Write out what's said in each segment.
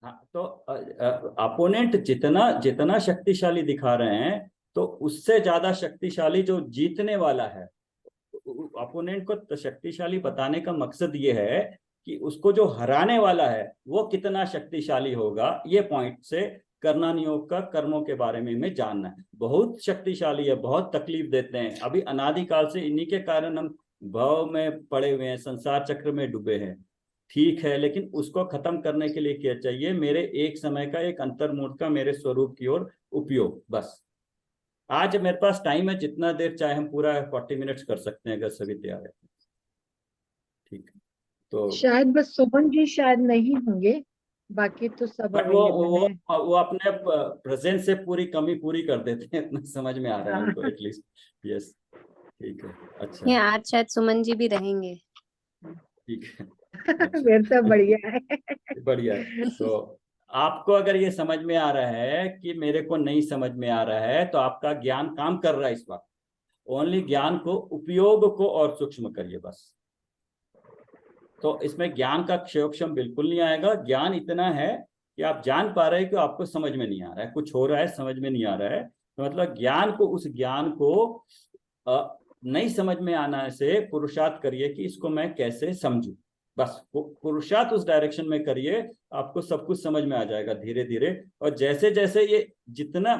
हाँ, तो अपोनेंट जितना जितना शक्तिशाली दिखा रहे हैं, तो उससे ज्यादा शक्तिशाली जो जीतने वाला है, अपोनेंट को तो शक्तिशाली बताने का मकसद ये है कि उसको जो हराने वाला है वो कितना शक्तिशाली होगा। ये पॉइंट से करना नियोग का कर्मों के बारे में हमें जानना है। बहुत शक्तिशाली है, बहुत तकलीफ देते हैं, अभी अनादिकाल से इन्हीं के कारण हम भव में पड़े हुए हैं, संसार चक्र में डूबे हैं। ठीक है, लेकिन उसको खत्म करने के लिए क्या चाहिए? मेरे एक समय का, एक अंतर्मुख का, मेरे स्वरूप की ओर उपयोग, बस। आज मेरे पास टाइम है, जितना देर चाहे हम पूरा 40 मिनट्स कर सकते हैं, अगर सभी तैयार है। ठीक है, तो शायद बस सुमन जी शायद नहीं होंगे, बाकी तो सब बट वो अवेलेबल वो है। वो अपने प्रेजेंस से पूरी कमी पूरी कर देते हैं, इतना समझ में आ रहा है हाँ। हमको एटलीस्ट। यस, ठीक है, अच्छा ये है, आज शायद सुमन जी भी रहेंगे। ठीक है, फिर तो अच्छा। बढ़िया है। बढ़िया है। तो आपको अगर ये समझ में आ रहा है कि मेरे को नहीं समझ में आ रहा है, तो आपका ज्ञान काम कर रहा है इस वक्त। ओनली ज्ञान को, उपयोग को और सूक्ष्म करिए, बस। तो इसमें ज्ञान का क्षयोक्षम बिल्कुल नहीं आएगा। ज्ञान इतना है कि आप जान पा रहे हैं कि आपको समझ में नहीं आ रहा है, कुछ हो रहा है, समझ में नहीं आ रहा है, तो मतलब ज्ञान को, उस ज्ञान को नहीं समझ में आना से पुरुषार्थ करिए कि इसको मैं कैसे समझूं। बस पुरुषार्थ उस डायरेक्शन में करिए, आपको सब कुछ समझ में आ जाएगा धीरे धीरे। और जैसे जैसे ये जितना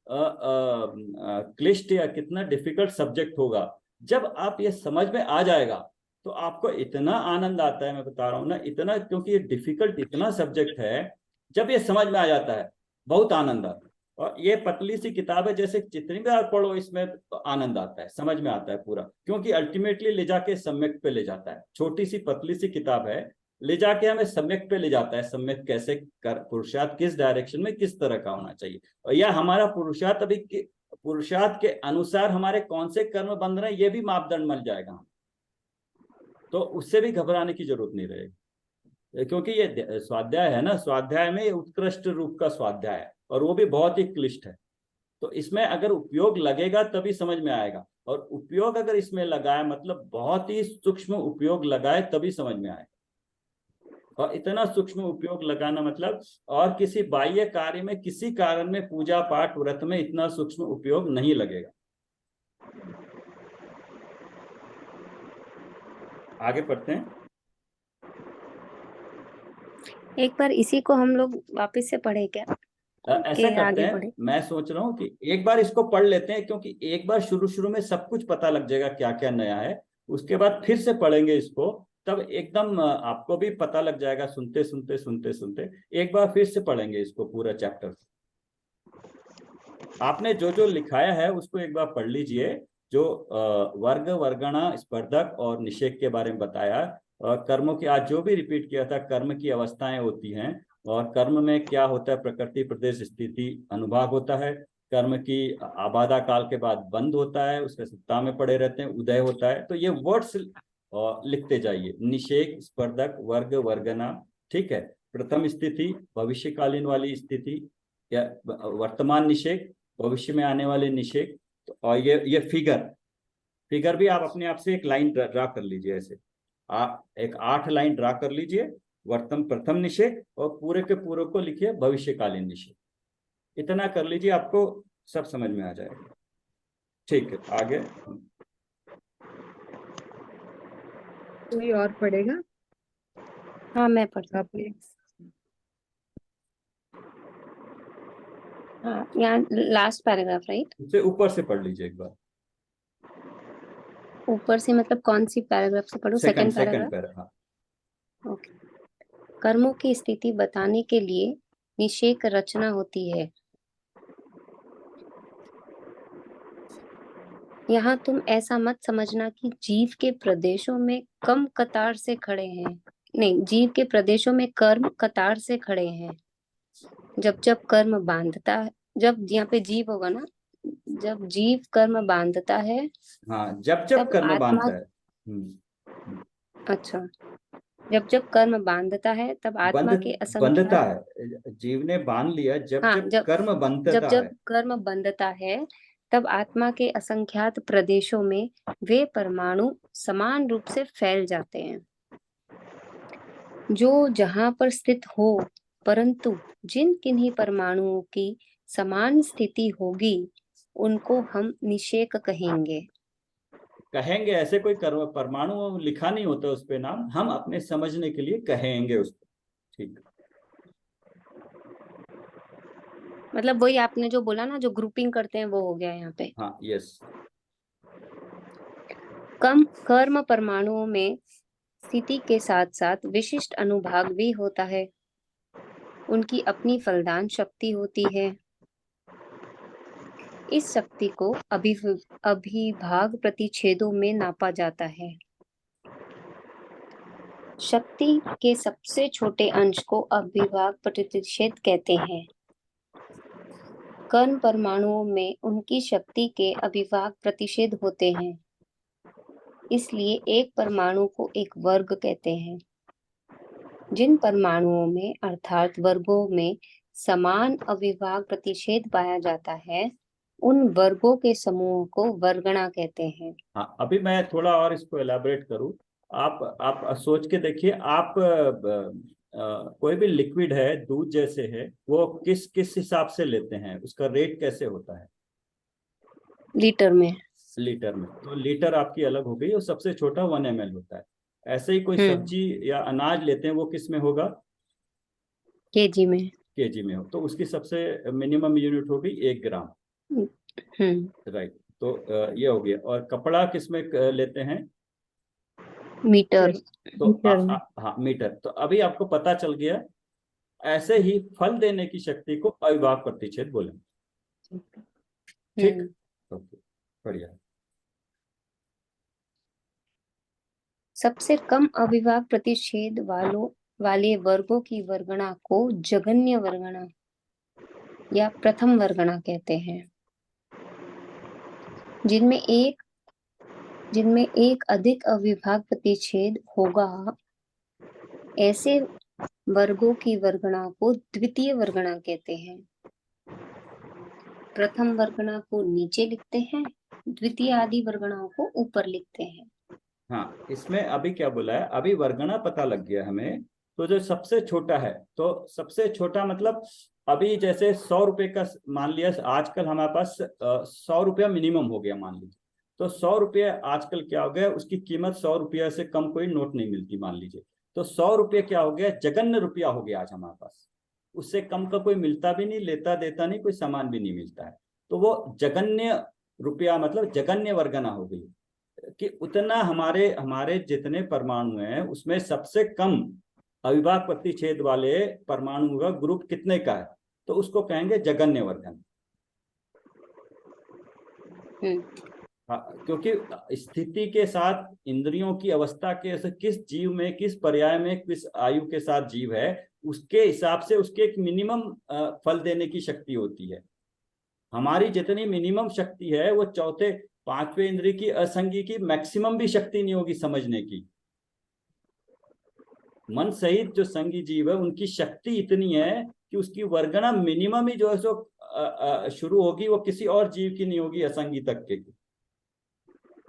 क्लिष्ट या कितना डिफिकल्ट सब्जेक्ट होगा, जब आप ये समझ में आ जाएगा, तो आपको इतना आनंद आता है, मैं बता रहा हूँ ना, इतना, क्योंकि ये डिफिकल्ट इतना सब्जेक्ट है, जब ये समझ में आ जाता है बहुत आनंद आता है। और ये पतली सी किताब है, जैसे जितनी बार पढ़ो इसमें तो आनंद आता है, समझ में आता है पूरा, क्योंकि अल्टीमेटली ले जाके सम्यक पे ले जाता है। छोटी सी पतली सी किताब है, ले जाके हमें सम्यक पे ले जाता है। सम्यक कैसे कर, पुरुषार्थ किस डायरेक्शन में किस तरह का होना चाहिए, और यह हमारा पुरुषार्थ अभी पुरुषार्थ के अनुसार हमारे कौन से कर्म बंध रहे हैं, ये भी मापदंड मिल जाएगा। तो उससे भी घबराने की जरूरत नहीं रहेगी, क्योंकि ये स्वाध्याय है ना, स्वाध्याय में ये उत्कृष्ट रूप का स्वाध्याय है, और वो भी बहुत ही क्लिष्ट है। तो इसमें अगर उपयोग लगेगा तभी समझ में आएगा, और उपयोग अगर इसमें लगाए, मतलब बहुत ही सूक्ष्म उपयोग लगाए, तभी समझ में आएगा। और इतना सूक्ष्म उपयोग लगाना मतलब, और किसी बाह्य कार्य में, किसी कारण में, पूजा पाठ व्रत में इतना सूक्ष्म उपयोग नहीं लगेगा। आगे पढ़ते हैं। एक बार इसी को हम लोग वापस से पढ़े क्या, ऐसा के करते आगे हैं, बढ़े? मैं सोच रहा हूँ कि एक बार इसको पढ़ लेते हैं, क्योंकि एक बार शुरू शुरू में सब कुछ पता लग जाएगा क्या क्या नया है। उसके बाद फिर से पढ़ेंगे इसको, तब एकदम आपको भी पता लग जाएगा, सुनते सुनते सुनते सुनते। एक बार फिर से पढ़ेंगे इसको पूरा चैप्टर। आपने जो जो लिखाया है उसको एक बार पढ़ लीजिए। जो वर्ग, वर्गणा, स्पर्धक और निषेध के बारे में बताया, कर्मों की, आज जो भी रिपीट किया था, कर्म की अवस्थाएं होती हैं, और कर्म में क्या होता है, प्रकृति, प्रदेश, स्थिति, अनुभाग होता है। कर्म की आबादा काल के बाद बंद होता है, उसके सत्ता में पड़े रहते हैं, उदय होता है। तो ये वर्ड्स लिखते जाइए, निषेध, स्पर्धक, वर्ग, वर्गना। ठीक है, प्रथम स्थिति, भविष्यकालीन वाली स्थिति, या वर्तमान निषेध, भविष्य में आने वाले निषेध। तो और ये फिगर, फिगर भी आप अपने आप से एक लाइन ड्रा कर लीजिए ऐसे। आप एक 8 लाइन ड्रा कर लीजिए, वर्तमान, प्रथम निषेध, और पूरे के पूरे को लिखिए भविष्यकालीन निषेध। इतना कर लीजिए, आपको सब समझ में आ जाएगा। ठीक है, आगे। कोई और पढ़ेगा? हाँ, मैं पढ़ती आप हूँ। हाँ, यहाँ लास्ट पैराग्राफ राइट? उससे ऊपर से पढ़ लीजिए एक बार। ऊपर से मतलब कौन सी पैराग्राफ से पढ़ूं? Second second second paragraph? Para. Okay. कर्मों की स्थिति बताने के लिए निषेक रचना होती है। यहाँ तुम ऐसा मत समझना कि जीव के प्रदेशों में कम कतार से खड़े हैं। नहीं, जीव के प्रदेशों में कर्म कतार से खड़े हैं। जब जब कर्म बांधता है, जब यहाँ पे जीव होगा ना, जब जीव कर्म बांधता है, हाँ, जब जब तब कर्म आत्मा, बांधता है। अच्छा, जब जब कर्म बांधता है तब बंध आत्मा के बंधता असंख्यात, है, जीव ने बांध लिया, जब हाँ, जब जब कर्म जब बंधता जब है। कर्म बंधता है, तब आत्मा के असंख्यात प्रदेशों में वे परमाणु समान रूप से फैल जाते हैं। जो जहां पर स्थित हो, परंतु जिन किन्हीं परमाणुओं की समान स्थिति होगी उनको हम निषेक कहेंगे। कहेंगे ऐसे कोई परमाणु लिखा नहीं होता उस पे नाम, हम अपने समझने के लिए कहेंगे उसको। ठीक, मतलब वही आपने जो बोला ना, जो ग्रुपिंग करते हैं वो हो गया यहाँ पे। हाँ, यस। कम कर्म परमाणुओं में स्थिति के साथ साथ विशिष्ट अनुभाग भी होता है। उनकी अपनी फलदान शक्ति होती है। इस शक्ति को अभिभाग प्रतिच्छेदों में नापा जाता है। शक्ति के सबसे छोटे अंश को अभिभाग प्रतिच्छेद कहते हैं। कण परमाणुओं में उनकी शक्ति के अभिभाग प्रतिच्छेद होते हैं, इसलिए एक परमाणु को एक वर्ग कहते हैं। जिन परमाणुओं में अर्थात वर्गों में समान अविभाग प्रतिच्छेद पाया जाता है उन वर्गों के समूह को वर्गणा कहते हैं। हाँ, अभी मैं थोड़ा और इसको एलाबोरेट करूँ। आप सोच के देखिए, आप कोई भी लिक्विड है, दूध जैसे है, वो किस किस हिसाब से लेते हैं, उसका रेट कैसे होता है? लीटर में। लीटर में। तो लीटर आपकी अलग हो गई, और सबसे छोटा 1 ml होता है। ऐसे ही कोई सब्जी या अनाज लेते हैं, वो किस में होगा? केजी में। केजी में हो, तो उसकी सबसे मिनिमम यूनिट होगी 1 ग्राम। राइट, तो ये हो गया। और कपड़ा किस में लेते हैं? मीटर। तो हाँ, मीटर। तो अभी आपको पता चल गया। ऐसे ही फल देने की शक्ति को अविभाग प्रतिच्छेद बोलेंगे। ठीक, ओके, बढ़िया। सबसे कम अविभाग प्रतिच्छेद वाले वर्गों की वर्गणा को जघन्य वर्गणा या प्रथम वर्गणा कहते हैं। जिनमें एक अधिक अविभाग प्रतिच्छेद होगा, ऐसे वर्गों की वर्गणा को द्वितीय वर्गणा कहते हैं। प्रथम वर्गणा को नीचे लिखते हैं, द्वितीय आदि वर्गणाओं को ऊपर लिखते हैं। हाँ, इसमें अभी क्या बोला है, अभी वर्गणा पता लग गया हमें। तो जो सबसे छोटा है, तो सबसे छोटा मतलब अभी जैसे 100 रुपए का मान लिया, आजकल हमारे पास 100 रुपया मिनिमम हो गया मान लीजिए। तो 100 रुपये आजकल क्या हो गया, उसकी कीमत 100 रुपया से कम कोई नोट नहीं मिलती मान लीजिए। तो 100 रुपये क्या हो गया, जघन्य रुपया हो गया आज हमारे पास। उससे कम का कोई मिलता भी नहीं, लेता देता नहीं, कोई सामान भी नहीं मिलता है। तो वो जघन्य रुपया मतलब जघन्य वर्गना हो गई, कि उतना हमारे हमारे जितने परमाणु हैं उसमें सबसे कम अविभाग प्रतिच्छेद वाले परमाणु का ग्रुप कितने का है, तो उसको कहेंगे जघन्य वर्गन। हाँ, क्योंकि स्थिति के साथ इंद्रियों की अवस्था के, किस जीव में, किस पर्याय में, किस आयु के साथ जीव है, उसके हिसाब से उसके एक मिनिमम फल देने की शक्ति होती है। हमारी जितनी मिनिमम शक्ति है वो चौथे पांचवें इंद्रिय की असंगी की मैक्सिमम भी शक्ति नहीं होगी समझने की। मन सहित जो संगी जीव है उनकी शक्ति इतनी है कि उसकी वर्गणा मिनिमम ही जो है सो शुरू होगी, वो किसी और जीव की नहीं होगी असंगी तक के।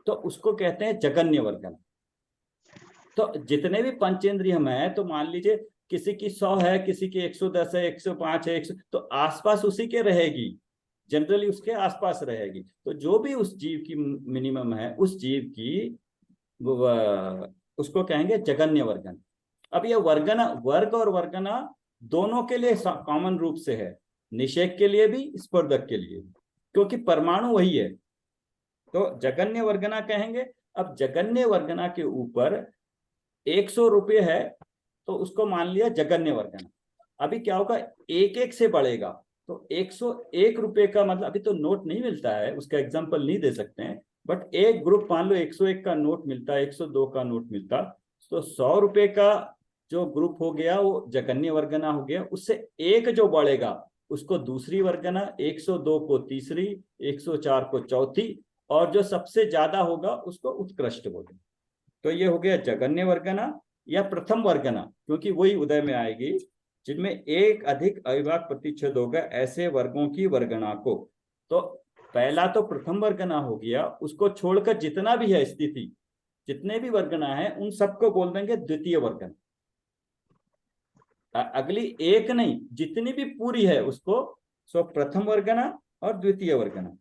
तो उसको कहते हैं जघन्य वर्गण। तो जितने भी पंचेंद्रिय हम हैं, तो मान लीजिए किसी की 100 है, किसी की 110 है, 105 है, 100, तो आसपास उसी के रहेगी, जनरली उसके आसपास रहेगी। तो जो भी उस जीव की मिनिमम है, उस जीव की उसको कहेंगे जघन्य वर्गन। अब ये वर्गना, वर्ग और वर्गना दोनों के लिए कॉमन रूप से है, निषेक के लिए भी, स्पर्धक के लिए, क्योंकि परमाणु वही है। तो जघन्य वर्गना कहेंगे। अब जघन्य वर्गना के ऊपर 100 रुपये है, तो उसको मान लिया जघन्य वर्गना। अभी क्या होगा, एक एक से बढ़ेगा। तो 101 रुपये का मतलब, अभी तो नोट नहीं मिलता है, उसका एग्जांपल नहीं दे सकते हैं, बट एक ग्रुप मान लो 101 का नोट मिलता है, 102 का नोट मिलता, तो 100 रुपये का जो ग्रुप हो गया वो जघन्य वर्गना हो गया। उससे एक जो बढ़ेगा उसको दूसरी वर्गना, 102 को तीसरी, 104 को चौथी, और जो सबसे ज्यादा होगा उसको उत्कृष्ट बोलेंगे। तो ये हो गया जघन्य वर्गना या प्रथम वर्गना, क्योंकि वही उदय में आएगी जिनमें एक अधिक अविभाग प्रतिच्छेद होगा, ऐसे वर्गों की वर्गना को। तो पहला तो प्रथम वर्गना हो गया, उसको छोड़कर जितना भी है स्थिति, जितने भी वर्गना है उन सबको बोल देंगे द्वितीय वर्गना। अगली एक नहीं, जितनी भी पूरी है उसको सो प्रथम वर्गना और द्वितीय वर्गना।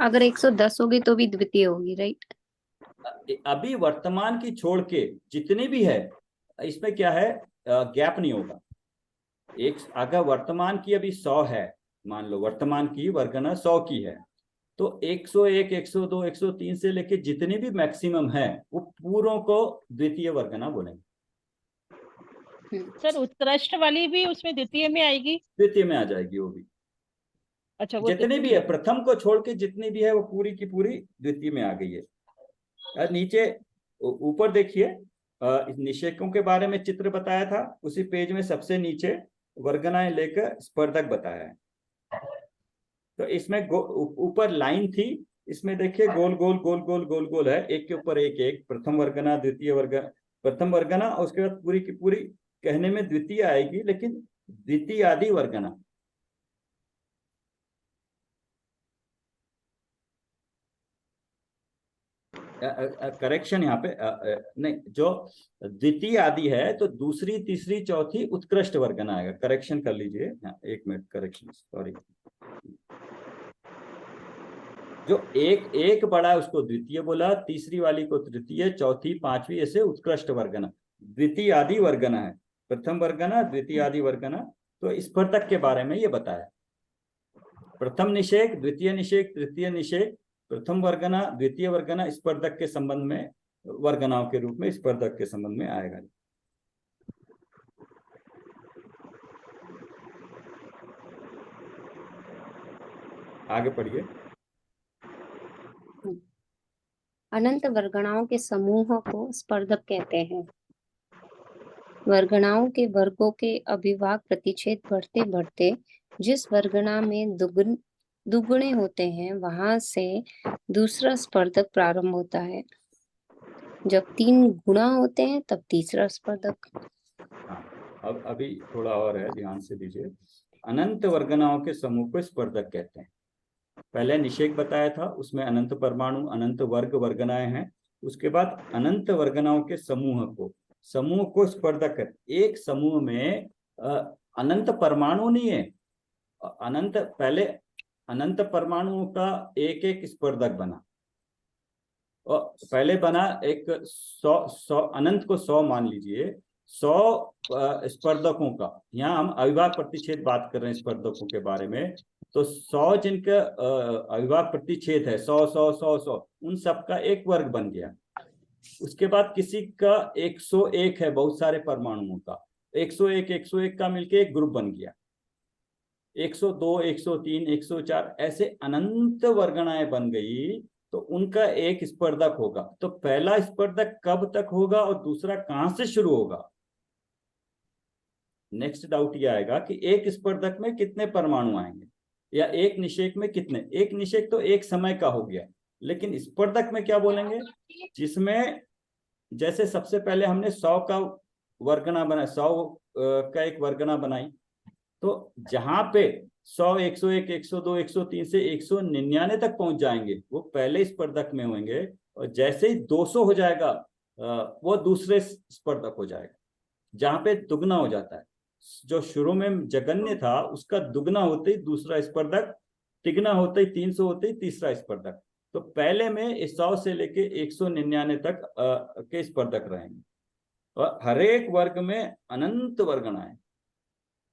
अगर 110 होगी तो भी द्वितीय होगी, राइट? अभी वर्तमान की छोड़ के जितनी भी है इसमें क्या है, गैप नहीं होगा। एक अगर वर्तमान की अभी 100 है, मान लो वर्तमान की वर्गना 100 की है, तो 101, 102, 103 से लेके जितनी भी मैक्सिमम है वो पूरों को द्वितीय वर्गना बोलेंगे। सर उत्कृष्ट वाली भी उसमें द्वितीय में आएगी? द्वितीय में आ जाएगी वो भी। अच्छा, वो जितनी भी है प्रथम को छोड़ के जितनी भी है वो पूरी की पूरी द्वितीय में आ गई है। नीचे ऊपर देखिए, निषेकों के बारे में चित्र बताया था, उसी पेज में सबसे नीचे वर्गनाएं लेकर स्पर्धक बताया है। तो इसमें ऊपर लाइन थी, इसमें देखिए गोल गोल गोल गोल गोल गोल है, एक के ऊपर एक एक, प्रथम वर्गना, द्वितीय वर्ग, प्रथम वर्गना, और उसके बाद पूरी की पूरी कहने में द्वितीय आएगी, लेकिन द्वितीय आदि वर्गना। करेक्शन यहाँ पे नहीं, जो द्वितीय आदि है तो दूसरी तीसरी चौथी उत्कृष्ट वर्गना आएगा। करेक्शन कर लीजिए, एक मिनट, करेक्शन, सॉरी। जो एक एक बड़ा है उसको द्वितीय बोला, तीसरी वाली को तृतीय, चौथी पांचवी ऐसे उत्कृष्ट वर्गना, द्वितीय आदि वर्गना है। प्रथम वर्गना, द्वितीय आदि वर्गना। तो स्पर्धक के बारे में ये बताया, प्रथम निषेक, द्वितीय निषेक, तृतीय निषेक, प्रथम वर्गना, द्वितीय वर्गना, स्पर्धक के संबंध में, वर्गनाओं के रूप में स्पर्धक के संबंध में आएगा। आगे पढ़िए। अनंत वर्गणाओं के समूह को स्पर्धक कहते हैं। वर्गणाओं के वर्गों के अभिभाग प्रतिच्छेद बढ़ते बढ़ते जिस वर्गना में दुगुने होते हैं वहां से दूसरा स्पर्धक प्रारंभ होता है। जब 3 गुणा होते हैं तब तीसरा स्पर्धक। अब अभी थोड़ा और है, ध्यान से दीजिए। अनंत वर्गनाओं के समूह को स्पर्धक कहते हैं। पहले निषेक बताया था, उसमें अनंत परमाणु, अनंत वर्ग, वर्गनाएं हैं। उसके बाद अनंत वर्गनाओं के समूह को स्पर्धक है। एक समूह में अनंत परमाणु नहीं है, अनंत, पहले अनंत परमाणुओं का एक एक स्पर्धक बना, और पहले बना एक 100 अनंत को 100 मान लीजिए, 100 स्पर्धकों का। यहाँ हम अविभाग प्रतिच्छेद बात कर रहे हैं स्पर्धकों के बारे में। तो 100 जिनका अविभाग प्रतिच्छेद है, 100 100 100 100, उन सबका एक वर्ग बन गया। उसके बाद किसी का 101 है, बहुत सारे परमाणुओं का 101 101 का मिलके एक ग्रुप बन गया। 102 103 104 ऐसे अनंत वर्गणाएं बन गई, तो उनका एक स्पर्धक होगा। तो पहला स्पर्धक कब तक होगा और दूसरा कहां से शुरू होगा? नेक्स्ट डाउट ये आएगा कि एक स्पर्धक में कितने परमाणु आएंगे, या एक निषेक में कितने। एक निषेक तो एक समय का हो गया, लेकिन स्पर्धक में क्या बोलेंगे, जिसमें जैसे सबसे पहले हमने 100 का वर्गना बनाया, 100 का एक वर्गना बनाई, तो जहां पे 100 101 102 103 से 199 तक पहुंच जाएंगे वो पहले स्पर्धक में होंगे, और जैसे ही 200 हो जाएगा वो दूसरे स्पर्धक हो जाएगा, जहां पे दुगना हो जाता है। जो शुरू में जगन्य था उसका दुगना होते ही दूसरा स्पर्धक, तिगना होते ही 300 होते ही तीसरा स्पर्धक। तो पहले में 100 से लेके 199 तक के स्पर्धक रहेंगे, और हर एक वर्ग में अनंत वर्गणाएं,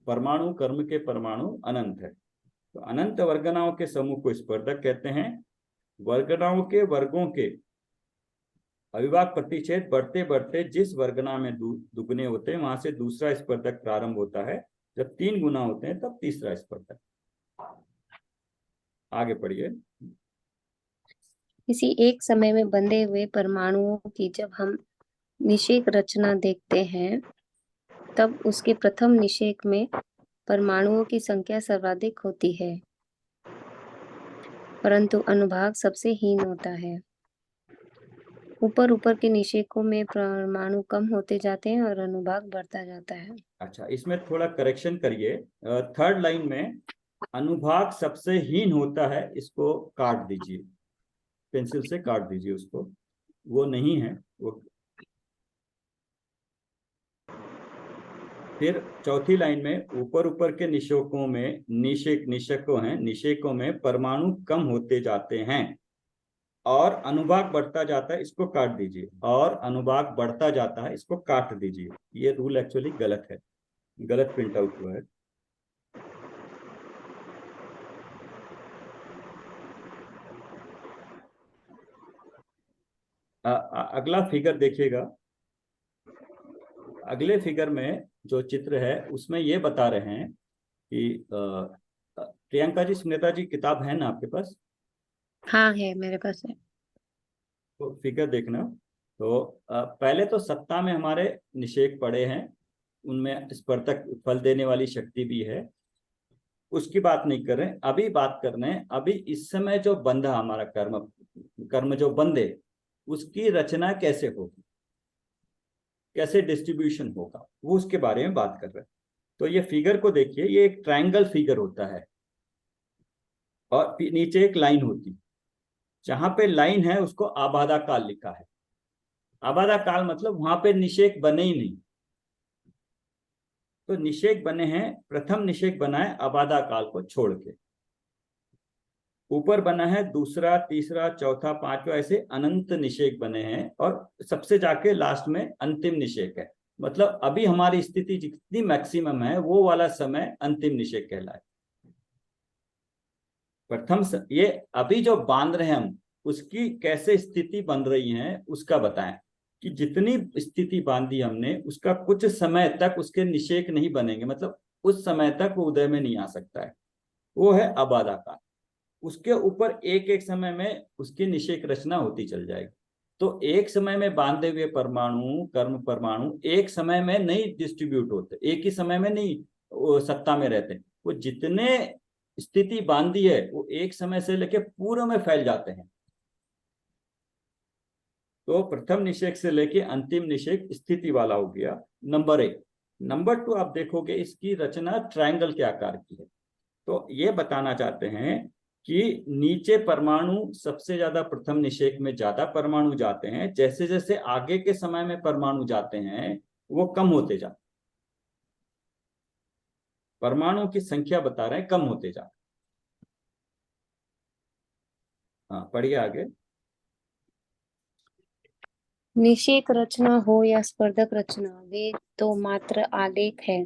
परमाणु कर्म के परमाणु अनंत है। तो अनंत वर्गनाओं के समूह को स्पर्धक कहते हैं। वर्गनाओं के वर्गों के अविभाग प्रतिच्छेद बढ़ते बढ़ते जिस वर्गना में दुगने होते हैं वहां से दूसरा स्पर्धक प्रारंभ होता है। जब 3 गुना होते हैं तब तीसरा स्पर्धक। आगे पढ़िए। किसी एक समय में बंधे हुए परमाणुओं की जब हम निषेक रचना देखते हैं तब उसके प्रथम निषेक में परमाणुओं की संख्या सर्वाधिक होती है, परंतु अनुभाग सबसे हीन होता है। ऊपर ऊपर के निषेकों में परमाणु कम होते जाते हैं और अनुभाग बढ़ता जाता है। अच्छा, इसमें थोड़ा करेक्शन करिए। थर्ड लाइन में अनुभाग सबसे हीन होता है, इसको काट दीजिए, पेंसिल से काट दीजिए उसको, वो नहीं है वो। फिर चौथी लाइन में ऊपर ऊपर के निषेकों में निषेकों में परमाणु कम होते जाते हैं और अनुभाग बढ़ता जाता है, इसको काट दीजिए, और अनुभाग बढ़ता जाता है, इसको काट दीजिए। ये रूल एक्चुअली गलत है, गलत प्रिंट आउट हुआ है। अगला फिगर देखिएगा। अगले फिगर में जो चित्र है उसमें ये बता रहे हैं कि प्रियंका जी, स्मिता जी, किताब है ना आपके पास? हाँ है, मेरे पास है। तो फिगर देखना। तो पहले तो सत्ता में हमारे निषेक पड़े हैं, उनमें स्पर्धक फल देने वाली शक्ति भी है, उसकी बात नहीं कर रहे, अभी बात कर रहे हैं अभी इस समय जो बंधा हमारा कर्म जो बंधे, उसकी रचना कैसे होगी, कैसे डिस्ट्रीब्यूशन होगा, वो उसके बारे में बात कर रहे हैं। तो ये फिगर को देखिए, ये एक ट्रायंगल फिगर होता है और नीचे एक लाइन होती, जहां पे लाइन है उसको आबादा काल लिखा है। आबादा काल मतलब वहां पे निषेक बने ही नहीं, तो निषेक बने हैं, प्रथम निषेक बना है आबादा काल को छोड़ के, ऊपर बना है दूसरा, तीसरा, चौथा, पांचवा, ऐसे अनंत निषेक बने हैं, और सबसे जाके लास्ट में अंतिम निषेक है। मतलब अभी हमारी स्थिति जितनी मैक्सिमम है वो वाला समय अंतिम निषेक कहलाए। ये अभी जो बांध रहे हैं हम, उसकी कैसे स्थिति बन रही है उसका बताएं, कि जितनी स्थिति बांधी हमने उसका कुछ समय तक उसके निषेक नहीं बनेंगे, मतलब उस समय तक वो उदय में नहीं आ सकता है, वो है आबादा काल। उसके ऊपर एक एक समय में उसकी निषेक रचना होती चल जाएगी। तो एक समय में बांधे हुए परमाणु, कर्म परमाणु एक समय में नहीं डिस्ट्रीब्यूट होते, एक ही समय में नहीं सत्ता में रहते, वो जितने स्थिति बांधी है वो एक समय से लेके पूरे में फैल जाते हैं। तो प्रथम निषेक से लेके अंतिम निषेक स्थिति वाला हो गया, नंबर 1। नंबर 2 आप देखोगे इसकी रचना ट्रायंगल के आकार की है। तो ये बताना चाहते हैं कि नीचे परमाणु सबसे ज्यादा प्रथम निषेक में ज्यादा परमाणु जाते हैं, जैसे जैसे आगे के समय में परमाणु जाते हैं वो कम होते जाते, परमाणु की संख्या बता रहे हैं कम होते जाते। हाँ, पढ़िए आगे। निषेक रचना हो या स्पर्धक रचना, वे तो मात्र आलेख है,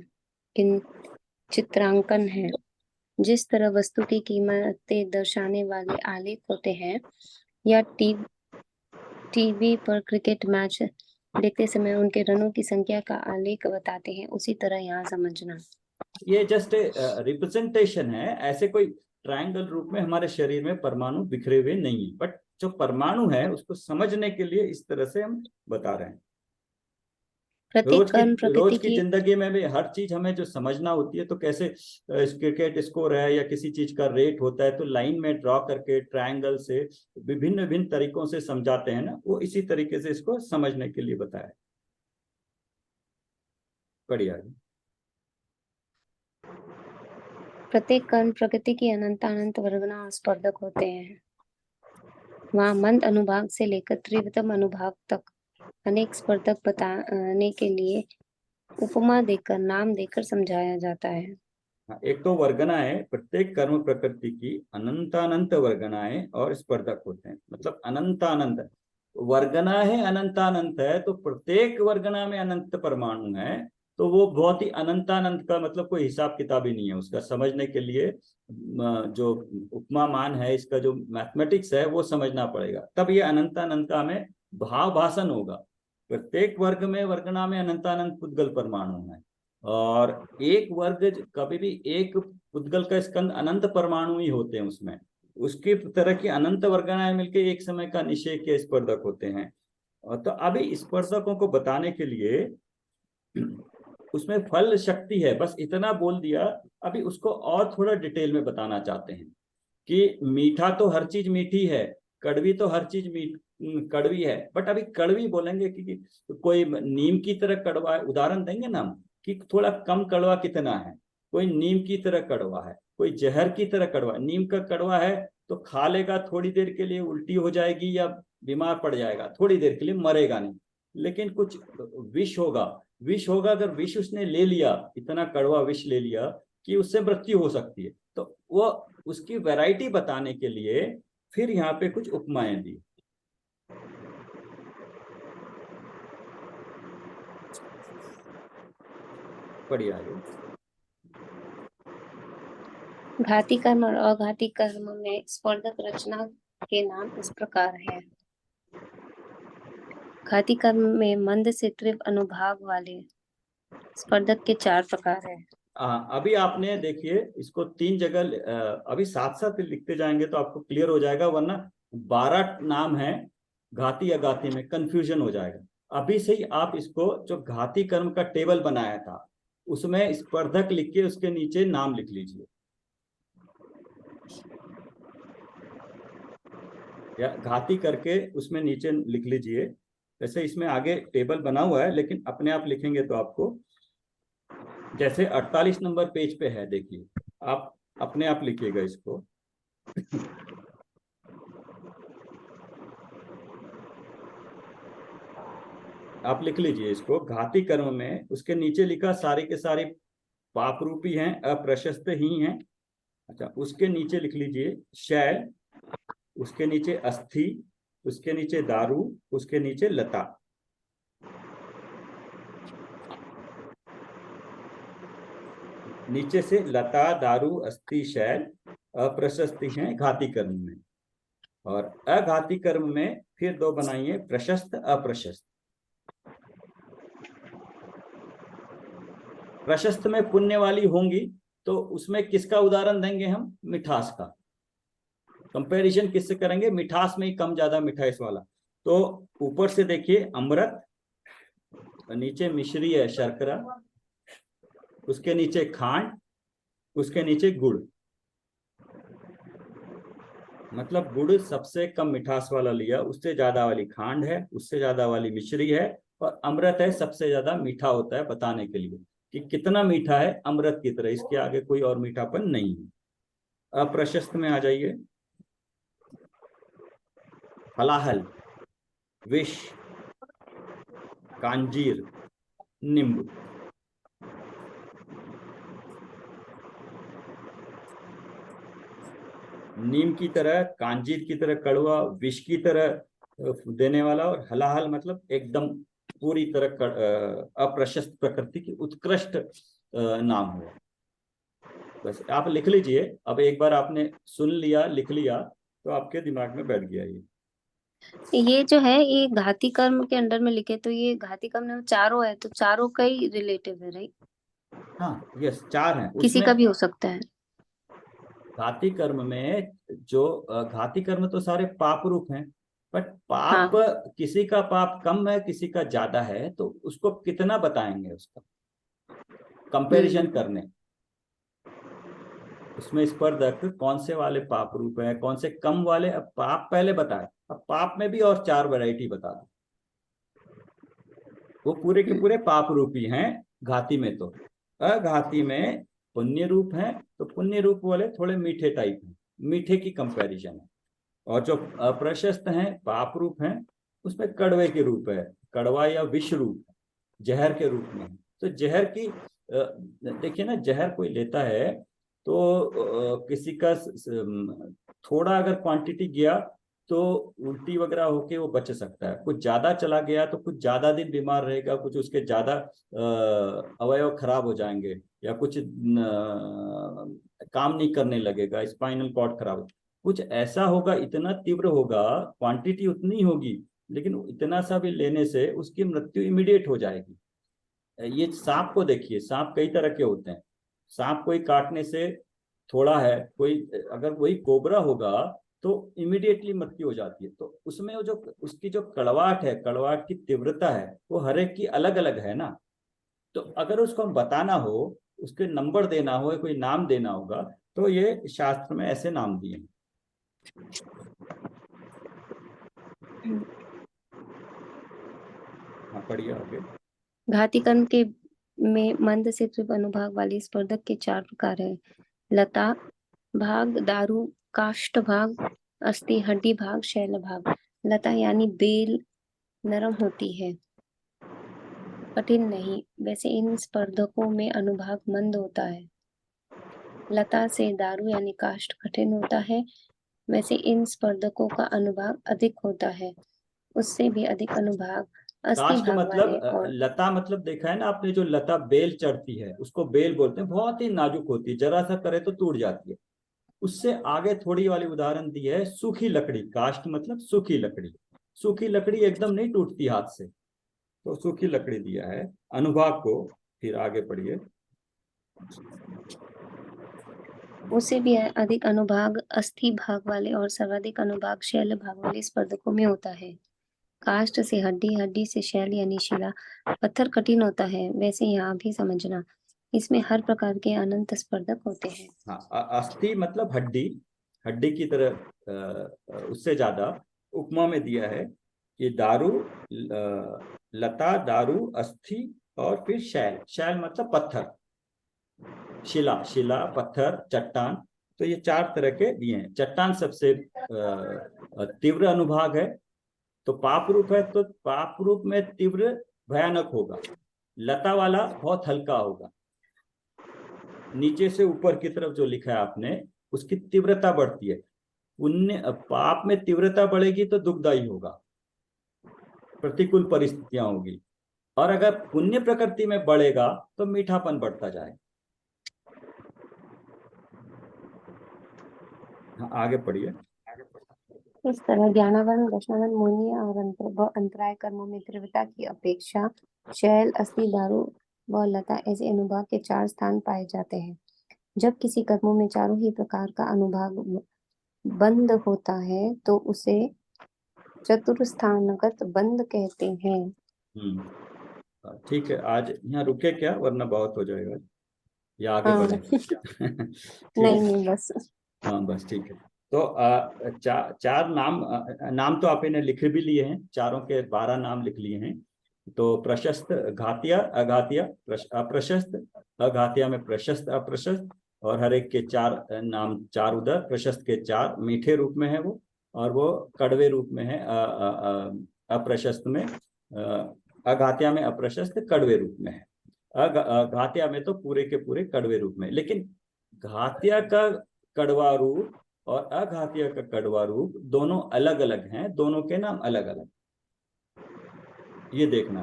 चित्रांकन है। जिस तरह वस्तु की कीमतें दर्शाने वाले आलेख होते हैं, या टीवी पर क्रिकेट मैच देखते समय उनके रनों की संख्या का आलेख बताते हैं, उसी तरह यहाँ समझना। ये जस्ट रिप्रेजेंटेशन है, ऐसे कोई ट्रायंगल रूप में हमारे शरीर में परमाणु बिखरे हुए नहीं है, बट जो परमाणु है उसको समझने के लिए इस तरह से हम बता रहे हैं। रोज की जिंदगी में भी हर चीज हमें जो समझना होती है, तो कैसे क्रिकेट स्कोर है या किसी चीज का रेट होता है, तो लाइन में ड्रॉ करके ट्रायंगल से विभिन्न विभिन्न तरीकों से समझाते हैं ना, वो इसी तरीके से इसको समझने के लिए बताया। बढ़िया। प्रत्येक कर्म प्रकृति की अनंत वर्गना और स्पर्धक होते हैं। वहाँ मंद अनुभाग से लेकर तीव्रतम अनुभाग तक अनेक स्पर्धक बताने के लिए उपमा देकर, नाम देकर समझाया जाता है। एक तो वर्गनाएं, प्रत्येक कर्म प्रकृति की अनंतानंत वर्गनाएं और स्पर्धक होते हैं। मतलब अनंतानंत वर्गना है, अनंतानंत है, तो प्रत्येक वर्गना में अनंत परमाणु है, तो वो बहुत ही अनंतानंत का मतलब कोई हिसाब किताब ही नहीं है उसका। समझने के लिए जो उपमा मान है, इसका जो मैथमेटिक्स है वो समझना पड़ेगा, तब ये अनंतानंत का हमें भाव भाषण होगा। प्रत्येक वर्ग में, वर्गना में अनंतानंत पुद्गल परमाणु है, और एक वर्ग कभी भी एक पुद्गल का स्कंद अनंत परमाणु ही होते हैं उसमें, उसकी तरह की अनंत वर्गनाएं मिलकर एक समय का निषेक के स्पर्धक होते हैं। तो अभी स्पर्धकों को बताने के लिए उसमें फल शक्ति है, बस इतना बोल दिया। अभी उसको और थोड़ा डिटेल में बताना चाहते हैं कि मीठा तो हर चीज मीठी है, कड़वी तो हर चीज कड़वी है, बट अभी कड़वी बोलेंगे कि कोई नीम की तरह कड़वा है, उदाहरण देंगे ना हम कि थोड़ा कम कड़वा कितना है, कोई नीम की तरह कड़वा है, कोई जहर की तरह कड़वा। नीम का कड़वा है तो खा लेगा, थोड़ी देर के लिए उल्टी हो जाएगी या बीमार पड़ जाएगा, थोड़ी देर के लिए, मरेगा नहीं। लेकिन कुछ विष होगा, अगर विष उसने ले लिया, इतना कड़वा विष ले लिया कि उससे मृत्यु हो सकती है, तो वो उसकी वैरायटी बताने के लिए फिर यहाँ पे कुछ उपमाएं दी। बढ़िया है। घाती कर्म और अघाती कर्म में स्पर्धक रचना के नाम इस प्रकार है। घाती कर्म में मंद से तीव्र अनुभाग वाले स्पर्धक के 4 प्रकार है। अभी आपने देखिए इसको 3 जगह अभी साथ साथ लिखते जाएंगे तो आपको क्लियर हो जाएगा, वरना 12 नाम है घाती अघाती में, कंफ्यूजन हो जाएगा। अभी से ही आप इसको जो घाती कर्म का टेबल बनाया था उसमें स्पर्धक लिख के उसके नीचे नाम लिख लीजिए, या घाती करके उसमें नीचे लिख लीजिए। वैसे इसमें आगे टेबल बना हुआ है, लेकिन अपने आप लिखेंगे तो आपको, जैसे 48 नंबर पेज पे है, देखिए आप अपने आप लिखिएगा इसको। आप लिख लीजिए इसको, घाती कर्म में उसके नीचे लिखा सारी के सारी पाप रूपी हैं, अप्रशस्त ही हैं। अच्छा, उसके नीचे लिख लीजिए शैल, उसके नीचे अस्थि, उसके नीचे दारू, उसके नीचे लता। नीचे से लता, दारू, अस्थि, शैल अप्रशस्ति हैं घाती कर्म में। और अघाती कर्म में फिर 2 बनाइए, प्रशस्त, अप्रशस्त। प्रशस्त में पुण्य वाली होंगी, तो उसमें किसका उदाहरण देंगे हम? मिठास का। कंपैरिजन किससे करेंगे? मिठास में ही कम ज्यादा मिठास वाला। तो ऊपर से देखिए अमृत, नीचे मिश्री है शर्करा, उसके नीचे खांड, उसके नीचे गुड़। मतलब गुड़ सबसे कम मिठास वाला लिया, उससे ज्यादा वाली खांड है, उससे ज्यादा वाली मिश्री है, और अमृत है सबसे ज्यादा मीठा होता है, बताने के लिए कि कितना मीठा है, अमृत की तरह, इसके आगे कोई और मीठापन नहीं है। अप्रशस्त में आ जाइए, हलाहल, विष, कांजीर, नींबू। नीम की तरह, कांजीर की तरह कड़वा, विष की तरह देने वाला, और हलाहल मतलब एकदम पूरी तरह अप्रशस्त प्रकृति की उत्कृष्ट नाम हुआ। बस आप लिख लीजिए। अब एक बार आपने सुन लिया, लिख लिया, तो आपके दिमाग में बैठ गया ये जो है ये घाती कर्म के अंडर में लिखे, तो ये घाती कर्म में चारों है, तो चारों का ही रिलेटिव है, राइट? हाँ, यस, 4 हैं किसी उसमें। का भी हो सकता है। घाती कर्म में जो घाती कर्म तो सारे पाप रूप हैं, बट पाप हाँ। किसी का पाप कम है, किसी का ज्यादा है, तो उसको कितना बताएंगे, उसका कंपैरिजन करने। उसमें स्पर्धक कौन से वाले पाप रूप है, कौन से कम वाले। अब पाप पहले बताए, अब पाप में भी और 4 वैरायटी बता दो। वो पूरे के पूरे पाप रूपी हैं घाती में। तो अघाती में पुण्य रूप है, तो पुण्य रूप वाले थोड़े मीठे टाइप हैं, मीठे की कंपैरिजन है। और जो अप्रशस्त हैं, पाप रूप हैं, उसमें कड़वे के रूप है, कड़वा या विष रूप, जहर के रूप में। तो जहर की देखिए ना, जहर कोई लेता है तो किसी का थोड़ा अगर क्वांटिटी गया तो उल्टी वगैरह होके वो बच सकता है, कुछ ज्यादा चला गया तो कुछ ज्यादा दिन बीमार रहेगा, कुछ उसके ज्यादा अवयव खराब हो जाएंगे, या कुछ काम नहीं करने लगेगा, स्पाइनल कॉर्ड खराब, कुछ ऐसा होगा, इतना तीव्र होगा, क्वांटिटी उतनी होगी, लेकिन इतना सा भी लेने से उसकी मृत्यु इमीडिएट हो जाएगी। ये सांप को देखिए, सांप कई तरह के होते हैं। सांप कोई काटने से थोड़ा है, कोई अगर वही कोबरा होगा तो इमीडिएटली मृत्यु हो जाती है। तो उसमें वो जो उसकी जो कड़वाहट है, कड़वाहट की तीव्रता है, वो हर एक की अलग अलग है ना। तो अगर उसको हम बताना हो, उसके नंबर देना हो, कोई नाम देना होगा, तो ये शास्त्र में ऐसे नाम दिए हैं। हाँ, पढ़िए आगे। घाती कर्म के में मंद से तीव्र अनुभाग वाली स्पर्धक के 4 प्रकार है। लता भाग, दारू, काष्ठ भाग, अस्थि, हड्डी भाग, शैल भाग। लता यानी बेल नरम होती है, कठिन नहीं, वैसे इन स्पर्धकों में अनुभाग मंद होता है। लता से दारू यानी काष्ठ कठिन होता है, वैसे इन स्पर्धकों का अनुभाग अधिक होता है। उससे भी अधिक अनुभाग अस्थि काष्ठ भाग मतलब वाले और लता मतलब देखा है ना आपने, जो लता बेल चढ़ती है उसको बेल बोलते हैं, बहुत ही नाजुक होती है, जरा सा करे तो टूट जाती है। उससे आगे थोड़ी वाली उदाहरण दी है सूखी लकड़ी। काष्ठ मतलब सूखी लकड़ी, सूखी लकड़ी एकदम नहीं टूटती हाथ से, तो सूखी लकड़ी दिया है अनुभाग को। फिर आगे पढ़िए। उससे भी अधिक अनुभाग अस्थि भाग वाले और सर्वाधिक अनुभाग शैल भाग वाले स्पर्धकों में होता है। काष्ठ से हड्डी, हड्डी से शैल यानी शिला, पत्थर कठिन होता है, वैसे यहाँ भी समझना इसमें हर प्रकार के अनंत स्पर्धक होते हैं। हाँ, अस्थि मतलब हड्डी, हड्डी की तरह उससे ज्यादा उपमा में दिया है कि दारू, लता, दारू, अस्थि और फिर शैल। शैल मतलब पत्थर, शिला, शिला पत्थर, चट्टान। तो ये चार तरह के दिए हैं। चट्टान सबसे तीव्र अनुभाग है, तो पाप रूप है, तो पाप रूप में तीव्र भयानक होगा। लता वाला बहुत हल्का होगा। नीचे से ऊपर की तरफ जो लिखा है आपने, उसकी तीव्रता बढ़ती है। पुण्य पाप में तीव्रता बढ़ेगी तो दुखदायी होगा, प्रतिकूल परिस्थितियां होगी। और अगर पुण्य प्रकृति में बढ़ेगा तो मीठापन बढ़ता जाएगा। हाँ, आगे पढ़िए। इस तरह ज्ञानावरण, दर्शनावरण, मोहिनी और अंतराय कर्मों में तीव्रता की अपेक्षा शैल, अस्थि, दारू व लता ऐसे अनुभाग के 4 स्थान पाए जाते हैं। जब किसी कर्मों में चारों ही प्रकार का अनुभाग बंद होता है तो उसे चतुर्स्थानगत बंद कहते हैं। ठीक है, आज यहाँ रुके क्या, वरना बहुत हो जाएगा, या आगे हाँ। बढ़े? ठीक नहीं है, नहीं बस। हाँ बस ठीक है। तो चार नाम, नाम तो आप इन्हें लिख भी लिए हैं, चारों के 12 नाम लिख लिए हैं। तो प्रशस्त, घातिया, अघातिया, अप्रशस्त, अघातिया में प्रशस्त, अप्रशस्त, और हर एक के 4 नाम, 4 उदर, प्रशस्त के 4 मीठे रूप में है वो, और वो कड़वे रूप में है अप्रशस्त में, अघातिया में अप्रशस्त कड़वे रूप में है। घातिया में तो पूरे के पूरे कड़वे रूप में। लेकिन घातिया का कड़वा रूप और अघातिया का कड़वा रूप दोनों अलग अलग हैं, दोनों के नाम अलग अलग, ये देखना।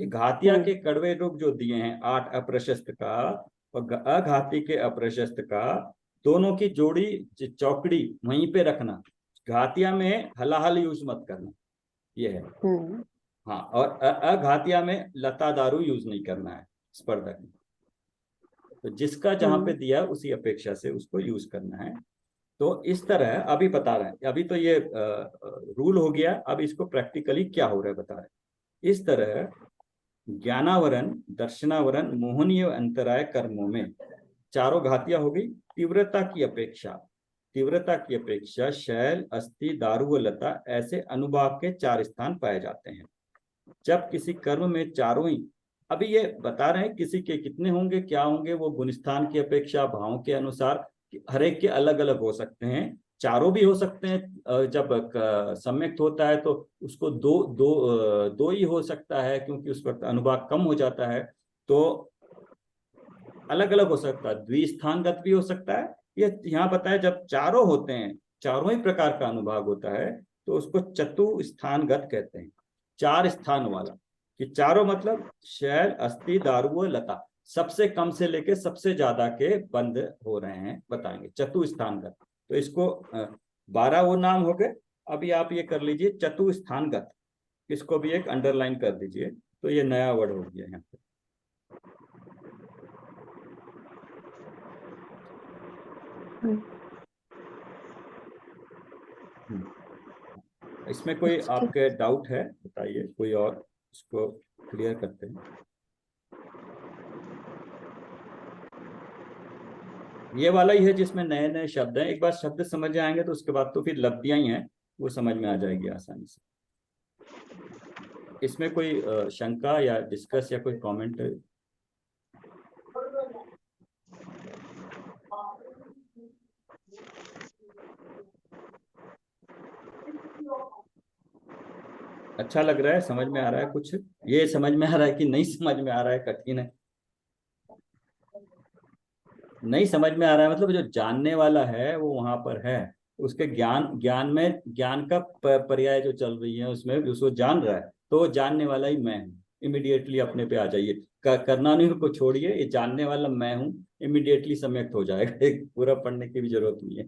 घातिया के कड़वे रूप जो दिए हैं 8 अप्रशस्त का और अघाती के अप्रशस्त का, दोनों की जोड़ी चौकड़ी वहीं पे रखना। घातिया में हलाहल यूज मत करना, ये है। हाँ, और अघातिया में लता दारू यूज नहीं करना है स्पर्धक में। तो जिसका जहां पे दिया उसी अपेक्षा से उसको यूज करना है। तो इस तरह अभी बता रहे हैं, अभी तो ये रूल हो गया, अब इसको प्रैक्टिकली क्या हो रहा है बता रहे हैं। इस तरह ज्ञानावरण, दर्शनावरण, मोहनीय अंतराय कर्मों में चारों घातियां हो गई। तीव्रता की अपेक्षा, तीव्रता की अपेक्षा शैल, अस्थि, दारू व लता ऐसे अनुभाग के 4 स्थान पाए जाते हैं। जब किसी कर्म में चारों ही, अभी ये बता रहे हैं किसी के कितने होंगे, क्या होंगे, वो गुणस्थान की अपेक्षा भाव के अनुसार हर एक के अलग अलग हो सकते हैं। चारों भी हो सकते हैं, जब सम्यक्त होता है तो उसको दो ही हो सकता है, क्योंकि उस पर अनुभाग कम हो जाता है। तो अलग अलग हो सकता है, द्विस्थानगत भी हो सकता है। ये यहाँ बताया जब चारों होते हैं, चारों ही प्रकार का अनुभाग होता है, तो उसको चतुस्थानगत कहते हैं। 4 स्थान वाला, कि चारों मतलब शैल, अस्थि, दारू व लता सबसे कम से लेके सबसे ज्यादा के बंद हो रहे हैं, बताएंगे चतुस्थानगत। तो इसको 12 वो नाम हो गए। अभी आप ये कर लीजिए चतुस्थानगत, इसको भी एक अंडरलाइन कर दीजिए, तो ये नया वर्ड हो गया यहाँ पे। इसमें कोई आपके डाउट है बताइए, कोई और इसको क्लियर करते हैं। ये वाला ही है जिसमें नए नए शब्द हैं। एक बार शब्द समझ आएंगे तो उसके बाद तो फिर लब्धियां ही हैं, वो समझ में आ जाएगी आसानी से। इसमें कोई शंका या डिस्कस या कोई कमेंट? अच्छा लग रहा है, समझ में आ रहा है कुछ? ये समझ में आ रहा है कि नहीं समझ में आ रहा है, कठिन है? नहीं समझ में आ रहा है मतलब जो जानने वाला है वो वहां पर है, उसके ज्ञान ज्ञान में ज्ञान का पर्याय जो चल रही है उसमें उसको जान रहा है, तो वो जानने वाला ही मैं हूँ। इमिडिएटली अपने पे आ जाइए, करना नहीं को छोड़िए, ये जानने वाला मैं हूँ, इमिडिएटली सम्यक्त हो जाएगा। एक पूरा पढ़ने की भी जरूरत नहीं है।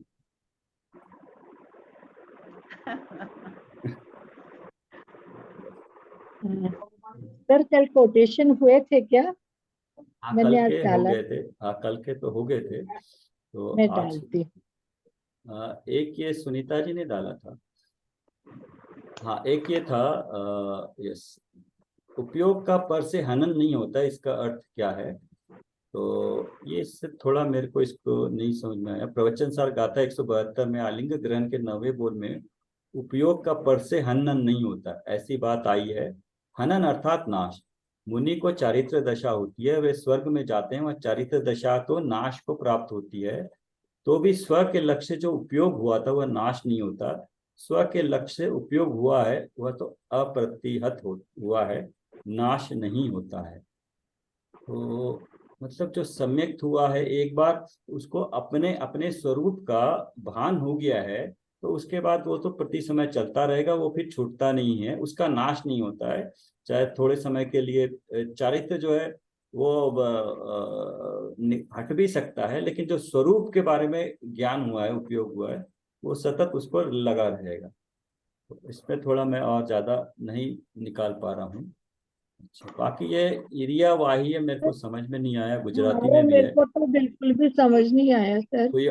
सर कल कोटेशन हुए थे क्या? हाँ कल मैंने आज के हो डाला, गए थे, हाँ कल के तो हो गए थे। तो मैं आज डालती हूँ। एक ये सुनीता जी ने डाला था। हाँ एक ये था, यस, उपयोग का पर से हनन नहीं होता, इसका अर्थ क्या है? तो ये इससे थोड़ा मेरे को इसको नहीं समझ में आया। प्रवचन सार गाथा 172 में आलिंग ग्रहण के 9वें बोल में उपयोग का पर से हनन नहीं होता ऐसी बात आई है। हनन अर्थात नाश। मुनि को चारित्र दशा होती है, वे स्वर्ग में जाते हैं, वह चारित्र दशा तो नाश को प्राप्त होती है। तो भी स्व के लक्ष्य जो उपयोग हुआ था वह नाश नहीं होता, स्व के लक्ष्य से उपयोग हुआ है वह तो अप्रतिहत हुआ है, नाश नहीं होता है। तो मतलब जो सम्यक हुआ है, एक बार उसको अपने अपने स्वरूप का भान हो गया है, तो उसके बाद वो तो प्रति समय चलता रहेगा, वो फिर छूटता नहीं है, उसका नाश नहीं होता है। चाहे थोड़े समय के लिए चारित्र जो है वो हट भी सकता है, लेकिन जो स्वरूप के बारे में ज्ञान हुआ है, उपयोग हुआ है, वो सतत उस पर लगा रहेगा। तो इसमें थोड़ा मैं और ज्यादा नहीं निकाल पा रहा हूँ। अच्छा, बाकी ये इरिया वाही है, मेरे को समझ में नहीं आया, हाँ, गुजराती वो में भी मेरे है। को तो बिल्कुल भी समझ नहीं आया सर, तो ये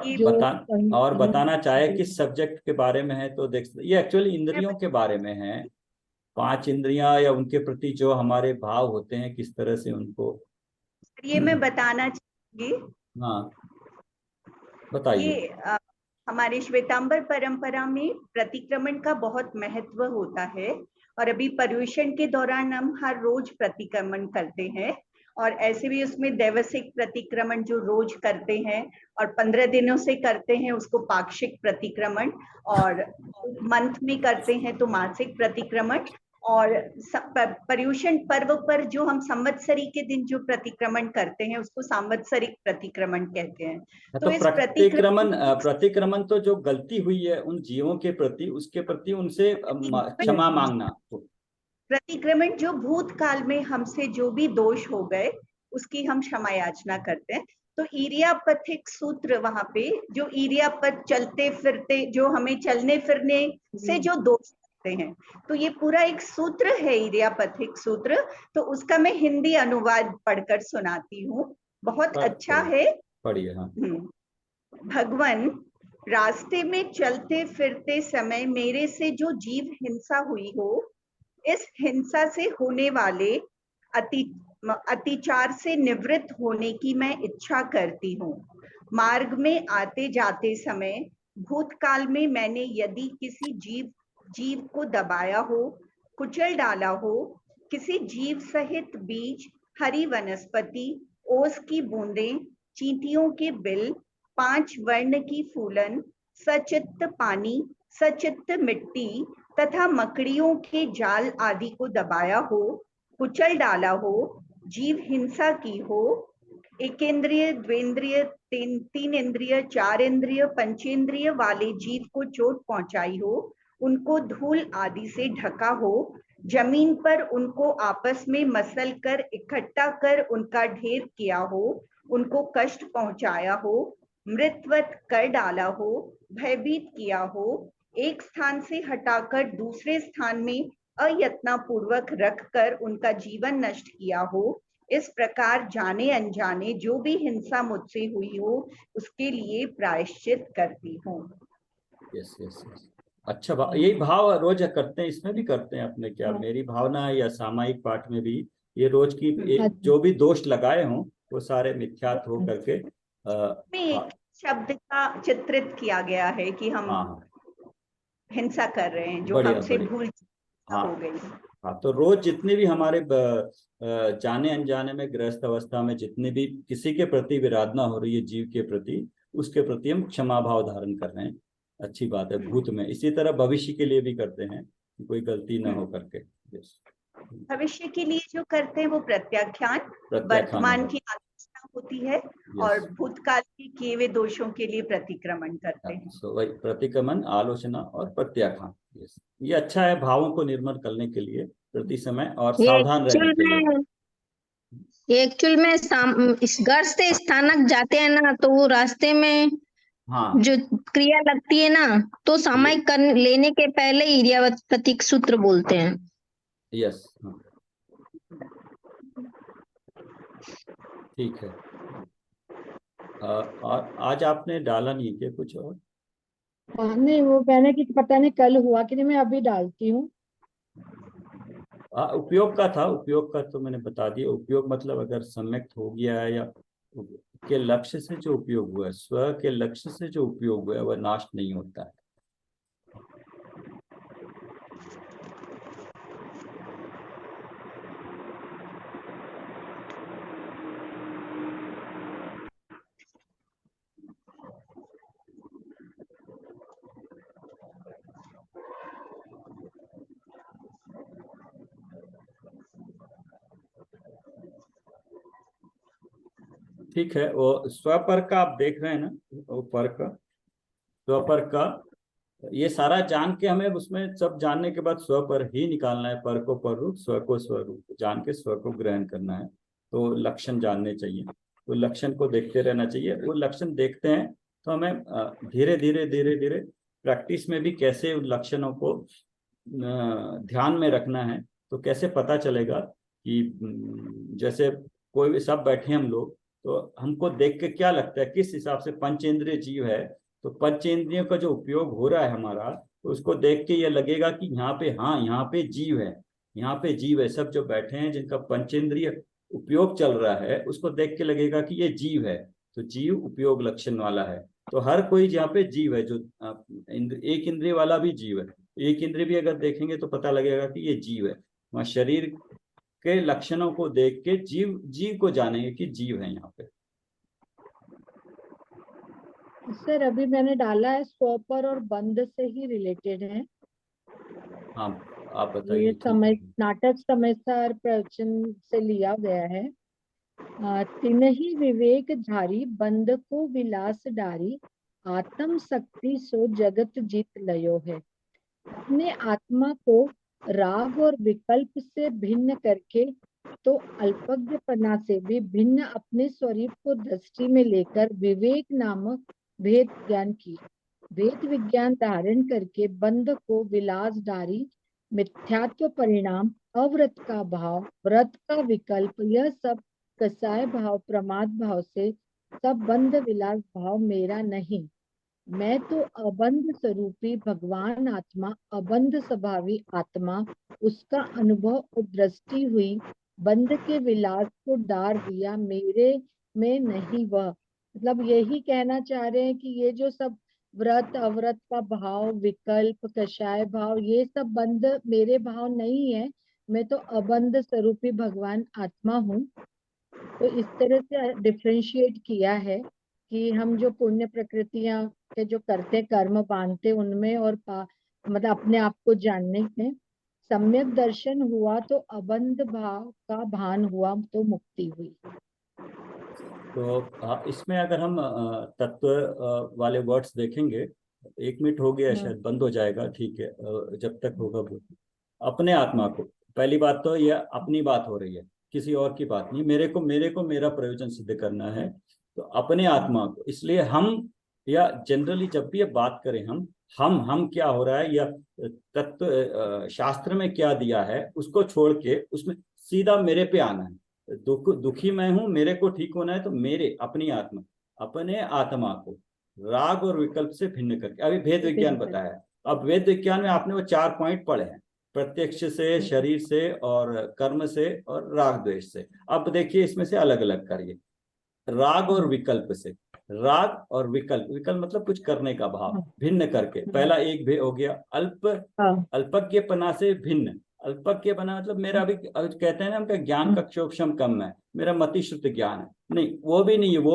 ये जो और बताना चाहे जी। किस सब्जेक्ट के बारे में है, तो देख, ये एक्चुअली इंद्रियों के बारे में है। 5 इंद्रियां या उनके प्रति जो हमारे भाव होते हैं, किस तरह से उनको ये मैं बताना चाहूंगी। हाँ ये बताइए। हमारे श्वेतांबर परंपरा में प्रतिक्रमण का बहुत महत्व होता है, और अभी पर्युषण के दौरान हम हर रोज प्रतिक्रमण करते हैं, और ऐसे भी उसमें दैवसिक प्रतिक्रमण जो रोज करते हैं और 15 दिनों से करते हैं उसको पाक्षिक प्रतिक्रमण, और मंथ में करते हैं तो मासिक प्रतिक्रमण, और पर्युषण पर्व पर जो हम संवत्सरी के दिन जो प्रतिक्रमण करते हैं उसको सांवत्सरिक प्रतिक्रमण कहते हैं। तो तो इस प्रतिक्रमण प्रतिक्रमण तो जो गलती हुई है उन जीवों के प्रति, उसके प्रति उनसे क्षमा मांगना। प्रतिक्रमण जो भूतकाल में हमसे जो भी दोष हो गए उसकी हम क्षमा याचना करते हैं। तो इरियापथिक सूत्र वहां पे, जो इरियापथ चलते फिरते, जो हमें चलने फिरने से जो दोष होते हैं, तो ये पूरा एक सूत्र है इरियापथिक सूत्र। तो उसका मैं हिंदी अनुवाद पढ़कर सुनाती हूँ, बहुत अच्छा है। पढ़िए। हाँ भगवान, रास्ते में चलते फिरते समय मेरे से जो जीव हिंसा हुई हो, इस हिंसा से होने वाले अतिचार से निवृत्त होने की मैं इच्छा करती हूँ। मार्ग में आते जाते समय भूतकाल में मैंने यदि किसी जीव को दबाया हो, कुचल डाला हो, किसी जीव सहित बीज, हरी वनस्पति, ओस की बूंदें, चींटियों के बिल, 5 वर्ण की फूलन, सचित्त पानी, सचित्त मिट्टी तथा मकड़ियों के जाल आदि को दबाया हो, कुचल डाला हो, जीव हिंसा की हो, एकेंद्रिय, द्वेंद्रिय, तीन इंद्रिय, 4 इंद्रिय, पंचेंद्रिय वाले जीव को चोट पहुंचाई हो, उनको धूल आदि से ढका हो, जमीन पर उनको आपस में मसल कर इकट्ठा कर उनका ढेर किया हो, उनको कष्ट पहुंचाया हो, मृतवत कर डाला हो, भयभीत किया हो, एक स्थान से हटाकर दूसरे स्थान में अयत्नापूर्वक रखकर उनका जीवन नष्ट किया हो, इस प्रकार जाने अनजाने जो भी हिंसा मुझसे हुई हो उसके लिए प्रायश्चित करती हूँ। Yes yes yes. अच्छा, यही भाव रोज करते हैं, इसमें भी करते हैं अपने, क्या हाँ। मेरी भावना है या सामायिक पाठ में भी ये रोज की अच्छा। जो भी दोष लगाए हों वो सारे मिथ्यात्व हो करके में एक शब्द का चित्रित किया गया है कि हम हाँ हिंसा कर रहे हैं, जो बढ़िया हमसे बढ़िया। भूल हाँ हो गई। हाँ, तो रोज जितने भी हमारे जाने अनजाने में गृहस्थ अवस्था में जितने भी किसी के प्रति विराधना हो रही है जीव के प्रति, उसके प्रति हम क्षमा भाव धारण कर रहे हैं, अच्छी बात है। भूत में इसी तरह भविष्य के लिए भी करते हैं, कोई गलती ना हो करके। यस, भविष्य के लिए जो करते हैं वो प्रत्याख्यान, प्रत्याख्यान वर्तमान है। की आलोचना होती है, और यस, भूतकाल के किए हुए दोषों के लिए प्रतिक्रमण करते हैं। सो वही प्रतिक्रमण, आलोचना और प्रत्याख्यान। यस, ये अच्छा है भावों को निर्मल करने के लिए प्रति समय और ये सावधान रहने एक्चुअल के लिए। में इस घर से स्थानक जाते हैं ना, तो वो रास्ते में हाँ, जो क्रिया लगती है ना, तो सामयिक कर लेने के पहले ही क्रियापतिक सूत्र बोलते हैं। यस, हाँ, ठीक है। और आज आपने डाला नहीं क्या कुछ और? हाँ, नहीं वो मैंने कि पता नहीं कल हुआ कि नहीं, मैं अभी डालती हूँ। उपयोग का था, उपयोग का तो मैंने बता दिया। उपयोग मतलब अगर सम्यक हो गया है या के लक्ष्य से जो उपयोग हुआ है, स्व के लक्ष्य से जो उपयोग हुआ है वह नाश नहीं होता है। ठीक है, वो स्वपर का आप देख रहे हैं ना, वो पर का, स्वपर का, ये सारा जान के हमें उसमें सब जानने के बाद स्व पर ही निकालना है। पर को पर रूप, स्व को स्वरूप जान के स्व को ग्रहण करना है। तो लक्षण जानने चाहिए, तो लक्षण को देखते रहना चाहिए। वो लक्षण देखते हैं तो हमें धीरे धीरे धीरे धीरे प्रैक्टिस में भी कैसे उन लक्षणों को ध्यान में रखना है। तो कैसे पता चलेगा कि जैसे कोई सब बैठे हम लोग, तो हमको देख के क्या लगता है किस हिसाब से पंचेंद्रिय जीव है, तो पंचेंद्रियों का जो उपयोग हो रहा है हमारा, तो उसको देख के ये लगेगा कि यहाँ पे, हाँ यहाँ पे जीव है, यहाँ पे जीव है। सब जो बैठे हैं जिनका पंचेंद्रिय उपयोग चल रहा है, उसको देख के लगेगा कि ये जीव है। तो जीव उपयोग लक्षण वाला है। तो हर कोई यहाँ पे जीव है, जो एक इंद्रिय वाला भी जीव है। एक इंद्रिय भी अगर देखेंगे तो पता लगेगा कि ये जीव है। वहाँ शरीर के लक्षणों को देख के जीव जीव को जानेंगे कि जीव है यहाँ पे। सर अभी मैंने डाला है, स्वपर और बंध से ही रिलेटेड है। हाँ, आप बताइए। ये समय नाटक समयसार प्रवचन से लिया गया है। तिनहि विवेक धारी, बंध को विलास डारी, आत्म शक्ति सो जगत जीत लयो है। अपने आत्मा को राग और विकल्प से भिन्न करके, तो अल्पज्ञपना से भी भिन्न अपने स्वरूप को दृष्टि में लेकर विवेक नामक भेद ज्ञान की, भेद विज्ञान धारण करके बंध को विलास डारी, मिथ्यात्व परिणाम, अव्रत का भाव, व्रत का विकल्प, यह सब कसाय भाव प्रमाद भाव से सब बंध विलास भाव मेरा नहीं। मैं तो अबंध स्वरूपी भगवान आत्मा, अबंध स्वभावी आत्मा, उसका अनुभव और दृष्टि हुई, बंध के विलास को डार दिया, मेरे में नहीं वह। मतलब यही कहना चाह रहे हैं कि ये जो सब व्रत अव्रत का भाव, विकल्प, कषाय भाव, ये सब बंध मेरे भाव नहीं है। मैं तो अबंध स्वरूपी भगवान आत्मा हूँ। तो इस तरह से डिफरेंशिएट किया है कि हम जो पुण्य प्रकृतियां के जो करते कर्म बांधते उनमें, और मतलब अपने आप को जानने में सम्यक दर्शन हुआ तो अबंध भाव का भान हुआ, तो मुक्ति हुई। तो इसमें अगर हम तत्व वाले वर्ड्स देखेंगे, 1 मिनट हो गया शायद, बंद हो जाएगा। ठीक है, जब तक होगा वो अपने आत्मा को, पहली बात तो यह अपनी बात हो रही है, किसी और की बात नहीं। मेरे को मेरा प्रयोजन सिद्ध करना है, तो अपने आत्मा को। इसलिए हम, या जनरली जब भी ये बात करें हम क्या हो रहा है, या तत्व शास्त्र में क्या दिया है, उसको छोड़ के उसमें सीधा मेरे पे आना है। दुखी मैं हूं, मेरे को ठीक होना है, तो मेरे अपनी आत्मा, अपने आत्मा को राग और विकल्प से भिन्न करके, अभी भेद विज्ञान बताया। अब वेद विज्ञान में आपने वो 4 पॉइंट पढ़े हैं, प्रत्यक्ष से, शरीर से, और कर्म से, और राग द्वेष से। अब देखिए इसमें से अलग अलग करिए। राग और विकल्प से, राग और विकल्प, विकल्प मतलब कुछ करने का भाव, भिन्न करके। पहला एक हो गया अल्पज्ञपना से भिन्न। अल्पज्ञपना मतलब मेरा भी कहते हैं ना, हमका ज्ञान का क्षोभम कम है, मेरा मति शुद्ध ज्ञान है, नहीं वो भी नहीं है। वो